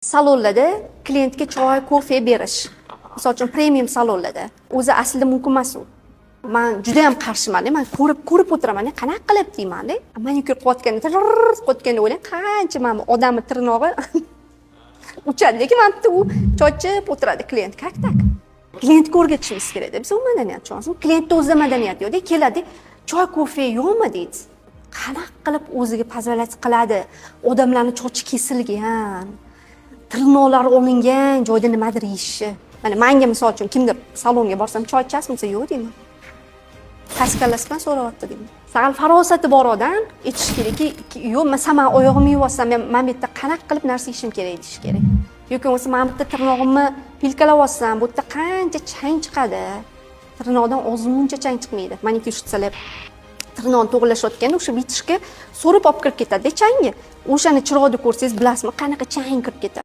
Salonlarda klientga choy, kofe berish. Misol uchun premium salonlarda. O'zi aslida mumkin emas u. Men juda ham qarshiman. Men ko'rib o'tiraman. Qanaqa qilib deyman-da. Manikyur qilayotganda qilayotganda o'ylang, qancha mana odamning tirnog'i uchadi, lekin mana bitta u chochib o'tiradi klient. Как так? Klientga o'rgatishimiz kerak. Biz u madaniyat choramiz. Klientda o'zida madaniyat yo'q. Keladi, choy, kofe yo'qmi deydi. Qanaqa qilib o'ziga позволять qiladi? Odamlarning chochi kesilgan, tirnoqlar olingan joyda nimadir yeyishi. Mana menga misol uchun kimdir salonga borsam choy ichasizmi desa yo'q deyman. Taskallasdan so'rayapti deyman. Sal farosati bor odam aytish kerakki, yo'q, men oyog'imni yuvatsam, men bu yerda qanaqa qilib narsa yeyishim kerak deyish kerak. Yoki bo'lmasa men bitta tirnog'imni pilkalab olsam, bu yerda qancha chang chiqadi. Tirnoqdan ozmuncha chang chiqmaydi. Manikyur shitsalar tirnoqni to'g'rilashayotganda o'sha bitishga so'rib olib kirib ketadi changi. O'shani chiroqda ko'rsangiz bilasizmi, qanaqa chang kirib ketadi.